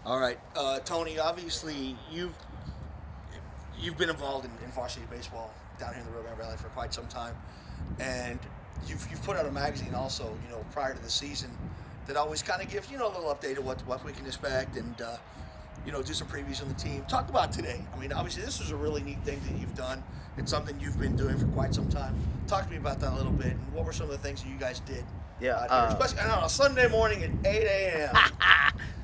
All right, Tony. Obviously, you've been involved in varsity baseball down here in the Rio Grande Valley for quite some time, and you've put out a magazine also, prior to the season, that always kind of gives a little update of what we can expect, and do some previews on the team. Talk about today. I mean, obviously, this is a really neat thing that you've done. It's something you've been doing for quite some time. Talk to me about that a little bit, and what were some of the things that you guys did? Yeah, especially on a Sunday morning at 8 a.m.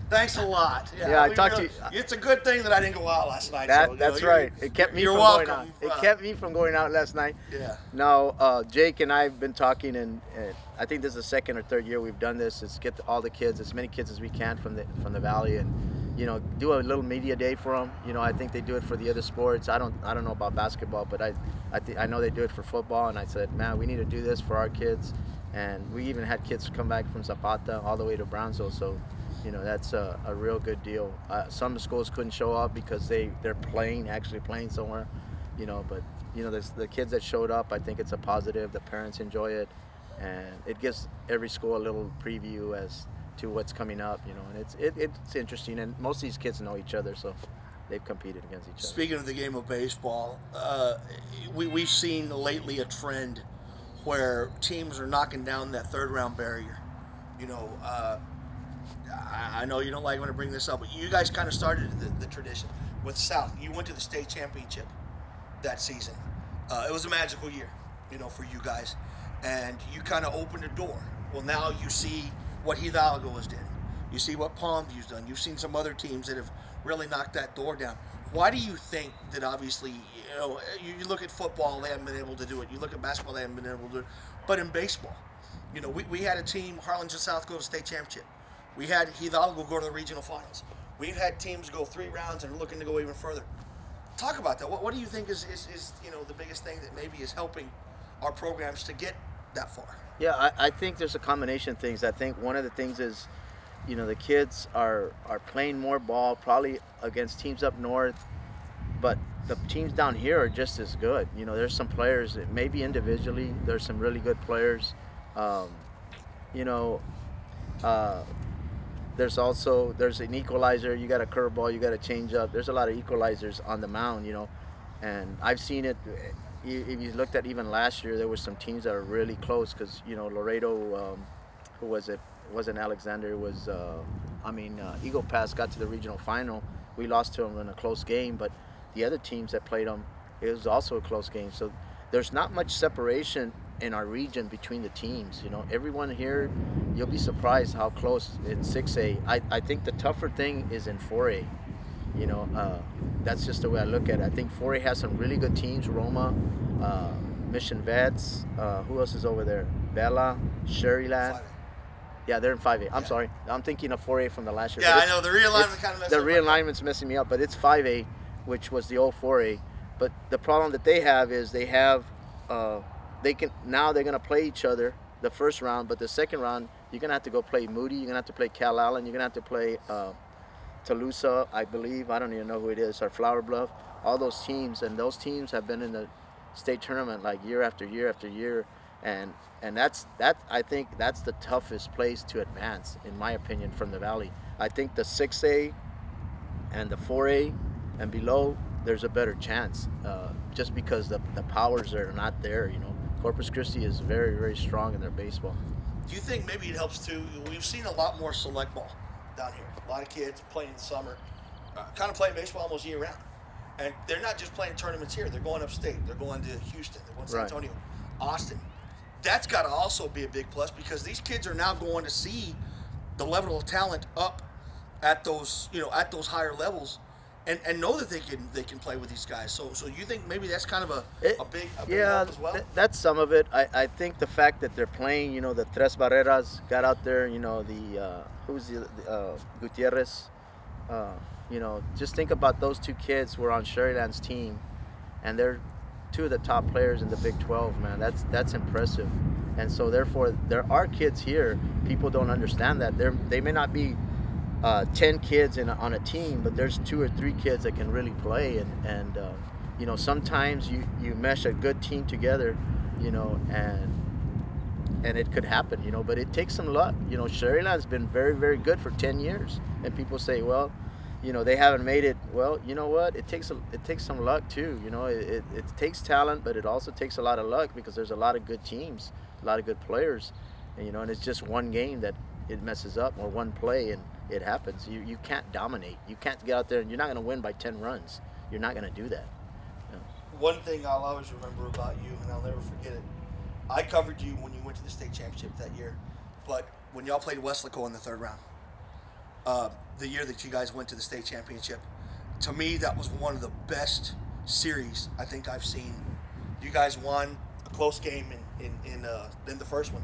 Thanks a lot. Yeah, I talked to you. It's a good thing that I didn't go out last night. That's right. It kept me from going out. It kept me from going out last night. Yeah. Now, Jake and I have been talking, and I think this is the second or third year we've done this. Is get all the kids, as many kids as we can from the valley, and do a little media day for them. I think they do it for the other sports. I don't know about basketball, but I know they do it for football. And I said, man, we need to do this for our kids. And we even had kids come back from Zapata all the way to Brownsville. So, that's a real good deal. Some schools couldn't show up because they're actually playing somewhere. But the kids that showed up, I think it's a positive. The parents enjoy it, and it gives every school a little preview as to what's coming up. And it's interesting. And most of these kids know each other, so they've competed against each other. Speaking of the game of baseball, we've seen lately a trend where teams are knocking down that third round barrier. I know you don't like when I bring this up, but you guys kind of started the tradition with South. You went to the state championship that season. It was a magical year, for you guys, and you kind of opened a door. Well, now you see what Hidalgo has done. You see what Palmview's done. You've seen some other teams that have really knocked that door down. Why do you think that? Obviously, you look at football, they haven't been able to do it. You look at basketball, they haven't been able to do it. But in baseball, we had a team, Harlingen South, go to the state championship. We had Hidalgo go to the regional finals. We've had teams go 3 rounds and are looking to go even further. Talk about that. What do you think is the biggest thing that maybe is helping our programs to get that far? Yeah, I think there's a combination of things. I think one of the things is, the kids are playing more ball, probably against teams up north, but the teams down here are just as good. There's some players that maybe individually there's some really good players. There's an equalizer. You got a curveball, you got a changeup. There's a lot of equalizers on the mound, and I've seen it. If you looked at even last year, there were some teams that are really close because Laredo, who was it? It wasn't Alexander. It was Eagle Pass got to the regional final. We lost to them in a close game, but the other teams that played them, it was also a close game. So there's not much separation in our region between the teams. Everyone here, you'll be surprised how close in 6A. I think the tougher thing is in 4A. That's just the way I look at it. I think 4A has some really good teams. Roma, Mission Vets. Who else is over there? Bella, Sherryland. Yeah, they're in 5A. I'm sorry. I'm thinking of 4A from the last year. Yeah, I know. The realignment kind of messed up. The realignment's messing me up, but it's 5A, which was the old 4A. But the problem that they have is they have, they're going to play each other the first round, but the second round, you're going to have to go play Moody. You're going to have to play Cal Allen. You're going to have to play Toluca, I believe. I don't even know who it is, or Flower Bluff. All those teams, and those teams have been in the state tournament like year after year after year. And I think that's the toughest place to advance, in my opinion, from the Valley. I think the 6A and the 4A and below, there's a better chance, just because the powers are not there. Corpus Christi is very, very strong in their baseball. Do you think maybe it helps too? We've seen a lot more select ball down here. A lot of kids playing in the summer, kind of playing baseball almost year round. And they're not just playing tournaments here. They're going upstate. They're going to Houston. They're going to San Antonio, Austin. That's got to also be a big plus because these kids are now going to see the level of talent up at those higher levels, and know that they can play with these guys. So you think maybe that's kind of a big help as well? That's some of it. I think the fact that they're playing, the Tres Barreras got out there, who's the Gutierrez, just think about those 2 kids who were on Sherryland's team, and they're 2 of the top players in the Big 12, man. That's impressive. And so therefore there are kids here. People don't understand that. They may not be 10 kids on a team, but there's 2 or 3 kids that can really play, and sometimes you mesh a good team together, and it could happen, but it takes some luck. Sherryland's been very, very good for 10 years, and people say, well, you know, they haven't made it. Well, you know what? It takes some luck too. You know, it takes talent, but it also takes a lot of luck because there's a lot of good teams, a lot of good players, and you know, and it's just one game that it messes up or one play and it happens. You can't dominate. You can't get out there and you're not going to win by 10 runs. You're not going to do that. You know? One thing I'll always remember about you, and I'll never forget it. I covered you when you went to the state championship that year, but when y'all played Westlaco in the third round, the year that you guys went to the state championship, to me that was one of the best series I think I've seen. You guys won a close game in the first one,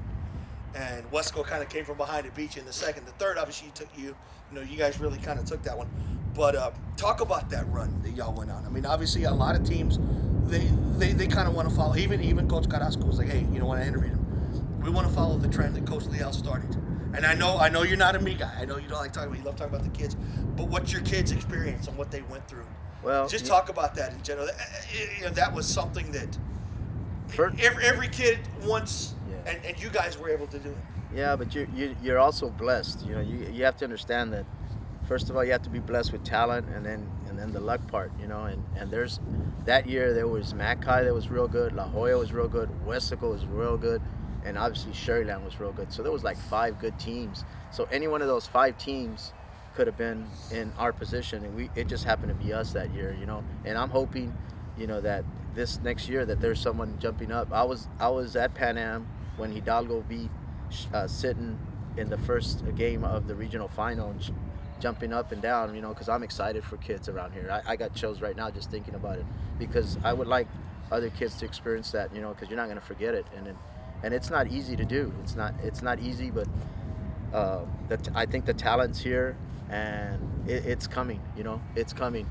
and Westlaco kind of came from behind and beat you in the second. The third, obviously, you know, you guys really kind of took that one. But talk about that run that y'all went on. I mean, obviously, a lot of teams they kind of want to follow. Even Coach Carrasco was like, hey, you know, when I interviewed him, we want to follow the trend that Coach Leal started. And I know you're not a me guy. I know you don't like talking about. You love talking about the kids. But what's your kids' experience and what they went through? Well, just talk about that in general. You know, that was something that every kid wants, yeah. and you guys were able to do it. Yeah, but you're also blessed. You know, you have to understand that. First of all, you have to be blessed with talent, and then the luck part. You know, and there's that year there was Mackay that was real good, La Jolla was real good, Westlaco was real good, and obviously Sherryland was real good. So there was like 5 good teams. So any one of those 5 teams could have been in our position, and it just happened to be us that year. You know, and I'm hoping, you know, that this next year that there's someone jumping up. I was at Pan Am when Hidalgo beat Sitten in the first game of the regional final, and jumping up and down, you know, because I'm excited for kids around here. I got chills right now just thinking about it, because I would like other kids to experience that, you know, because you're not going to forget it, and it's not easy to do. It's not easy, but I think the talent's here, and it's coming. You know, it's coming.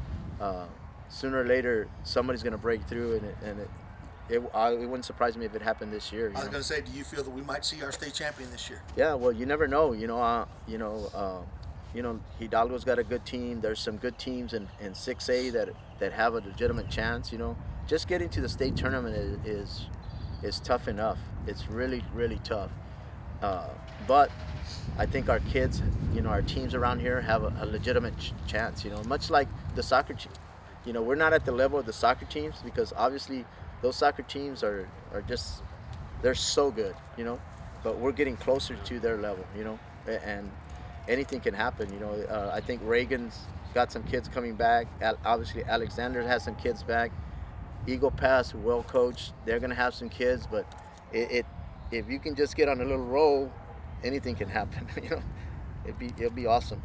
Sooner or later, somebody's going to break through, and it wouldn't surprise me if it happened this year. I was going to say, do you feel that we might see our state champion this year? Yeah, well, you never know. You know, Hidalgo's got a good team. There's some good teams in 6A that have a legitimate chance. You know, just getting to the state tournament is tough enough. It's really, really tough. But I think our kids, you know, our teams around here have a legitimate chance. You know, much like the soccer team. You know, we're not at the level of the soccer teams, because obviously those soccer teams are just, they're so good, you know, but we're getting closer to their level, you know, and anything can happen, you know. I think Reagan's got some kids coming back. Obviously Alexander has some kids back. Eagle Pass, well coached, they're going to have some kids, but if you can just get on a little roll, anything can happen, you know. It'll be awesome.